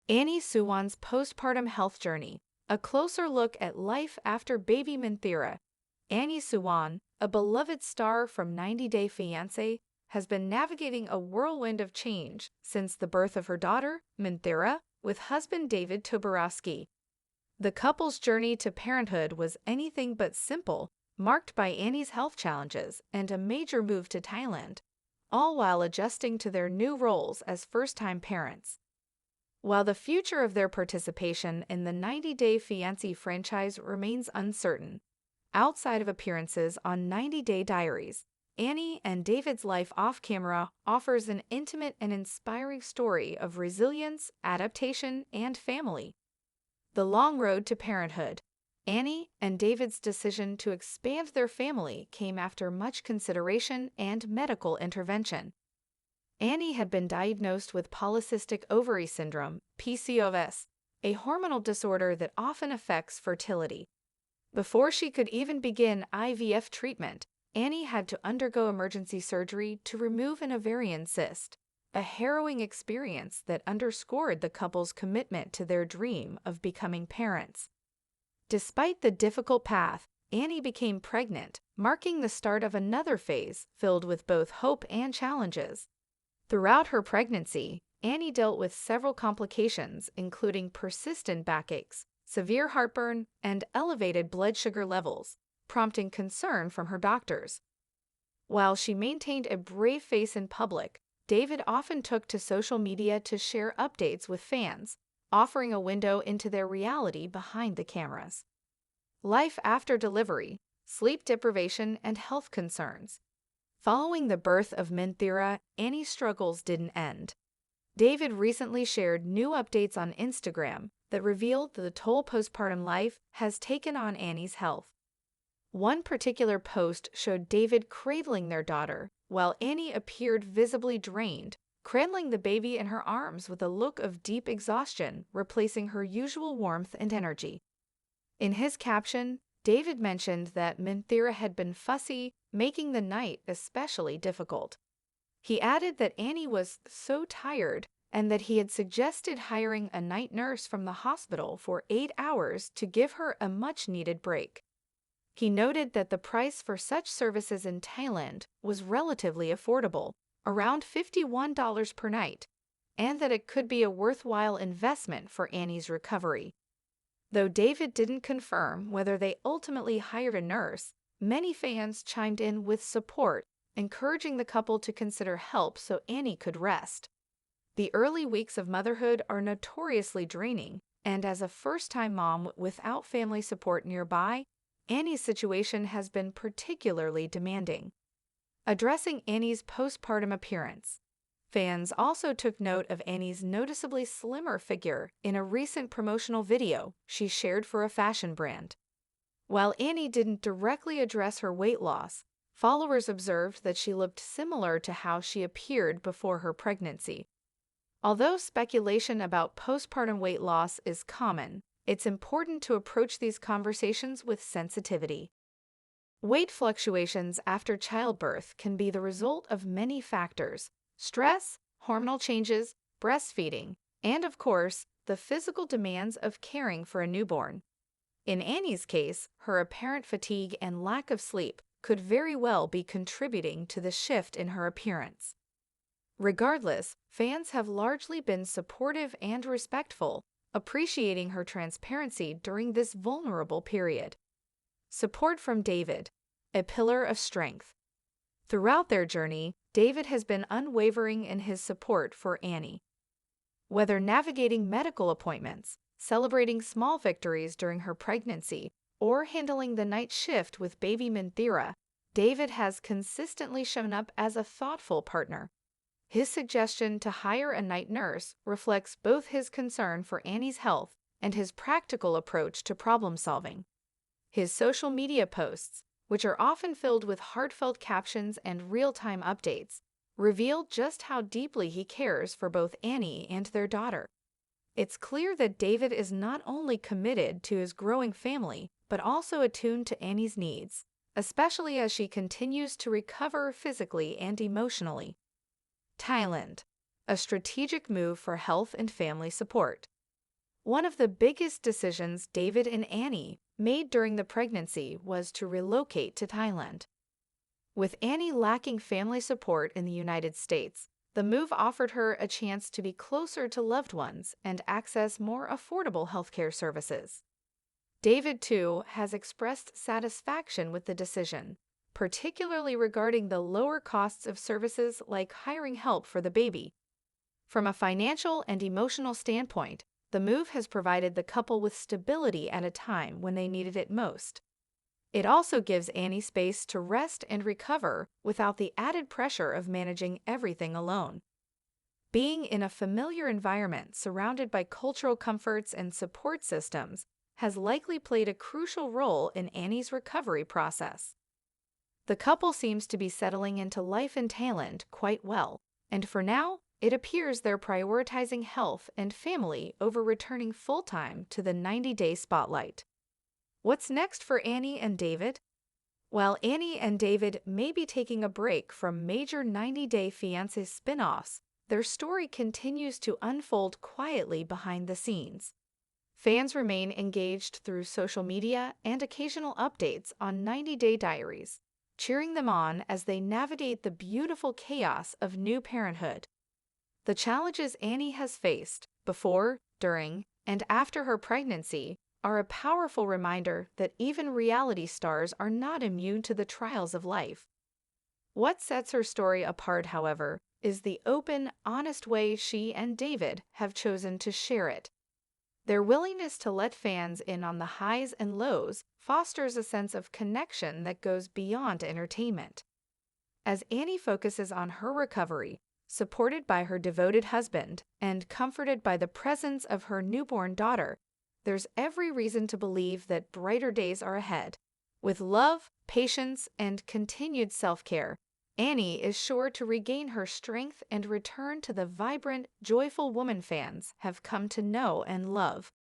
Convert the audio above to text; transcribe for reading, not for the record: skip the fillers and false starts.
Annie Suwon's postpartum health journey, a closer look at life after baby Minthira. Annie Suwon, a beloved star from 90 Day Fiancé, has been navigating a whirlwind of change since the birth of her daughter, Minthira, with husband David Toborowski. The couple's journey to parenthood was anything but simple, marked by Annie's health challenges and a major move to Thailand, all while adjusting to their new roles as first-time parents. While the future of their participation in the 90 Day Fiancé franchise remains uncertain, outside of appearances on 90 Day Diaries, Annie and David's life off-camera offers an intimate and inspiring story of resilience, adaptation, and family. The long road to parenthood. Annie and David's decision to expand their family came after much consideration and medical intervention. Annie had been diagnosed with polycystic ovary syndrome, PCOS, a hormonal disorder that often affects fertility. Before she could even begin IVF treatment, Annie had to undergo emergency surgery to remove an ovarian cyst, a harrowing experience that underscored the couple's commitment to their dream of becoming parents. Despite the difficult path, Annie became pregnant, marking the start of another phase filled with both hope and challenges. Throughout her pregnancy, Annie dealt with several complications, including persistent backaches, severe heartburn, and elevated blood sugar levels, prompting concern from her doctors. While she maintained a brave face in public, David often took to social media to share updates with fans, offering a window into their reality behind the cameras. Life after delivery, sleep deprivation, and health concerns. Following the birth of Minthira, Annie's struggles didn't end. David recently shared new updates on Instagram that revealed the toll postpartum life has taken on Annie's health. One particular post showed David cradling their daughter, while Annie appeared visibly drained, cradling the baby in her arms with a look of deep exhaustion, replacing her usual warmth and energy. In his caption, David mentioned that Minthira had been fussy, making the night especially difficult. He added that Annie was so tired and that he had suggested hiring a night nurse from the hospital for 8 hours to give her a much-needed break. He noted that the price for such services in Thailand was relatively affordable, around $51 per night, and that it could be a worthwhile investment for Annie's recovery. Though David didn't confirm whether they ultimately hired a nurse, many fans chimed in with support, encouraging the couple to consider help so Annie could rest. The early weeks of motherhood are notoriously draining, and as a first-time mom without family support nearby, Annie's situation has been particularly demanding. Addressing Annie's postpartum appearance. Fans also took note of Annie's noticeably slimmer figure in a recent promotional video she shared for a fashion brand. While Annie didn't directly address her weight loss, followers observed that she looked similar to how she appeared before her pregnancy. Although speculation about postpartum weight loss is common, it's important to approach these conversations with sensitivity. Weight fluctuations after childbirth can be the result of many factors: stress, hormonal changes, breastfeeding, and of course, the physical demands of caring for a newborn. In Annie's case, her apparent fatigue and lack of sleep could very well be contributing to the shift in her appearance. Regardless, fans have largely been supportive and respectful, appreciating her transparency during this vulnerable period. Support from David, a pillar of strength. Throughout their journey, David has been unwavering in his support for Annie. Whether navigating medical appointments, celebrating small victories during her pregnancy, or handling the night shift with baby Minthira, David has consistently shown up as a thoughtful partner. His suggestion to hire a night nurse reflects both his concern for Annie's health and his practical approach to problem solving. His social media posts, which are often filled with heartfelt captions and real-time updates, reveal just how deeply he cares for both Annie and their daughter. It's clear that David is not only committed to his growing family, but also attuned to Annie's needs, especially as she continues to recover physically and emotionally. Thailand, a strategic move for health and family support. One of the biggest decisions David and Annie made during the pregnancy was to relocate to Thailand. With Annie lacking family support in the United States, the move offered her a chance to be closer to loved ones and access more affordable healthcare services. David, too, has expressed satisfaction with the decision, particularly regarding the lower costs of services like hiring help for the baby. From a financial and emotional standpoint, the move has provided the couple with stability at a time when they needed it most. It also gives Annie space to rest and recover without the added pressure of managing everything alone. Being in a familiar environment surrounded by cultural comforts and support systems has likely played a crucial role in Annie's recovery process. The couple seems to be settling into life in Thailand quite well, and for now, it appears they're prioritizing health and family over returning full-time to the 90-day spotlight. What's next for Annie and David? While Annie and David may be taking a break from major 90-day Fiancé spin-offs, their story continues to unfold quietly behind the scenes. Fans remain engaged through social media and occasional updates on 90-day diaries, cheering them on as they navigate the beautiful chaos of new parenthood. The challenges Annie has faced before, during, and after her pregnancy are a powerful reminder that even reality stars are not immune to the trials of life. What sets her story apart, however, is the open, honest way she and David have chosen to share it. Their willingness to let fans in on the highs and lows fosters a sense of connection that goes beyond entertainment. As Annie focuses on her recovery, supported by her devoted husband and comforted by the presence of her newborn daughter, there's every reason to believe that brighter days are ahead. With love, patience, and continued self-care, Annie is sure to regain her strength and return to the vibrant, joyful woman fans have come to know and love.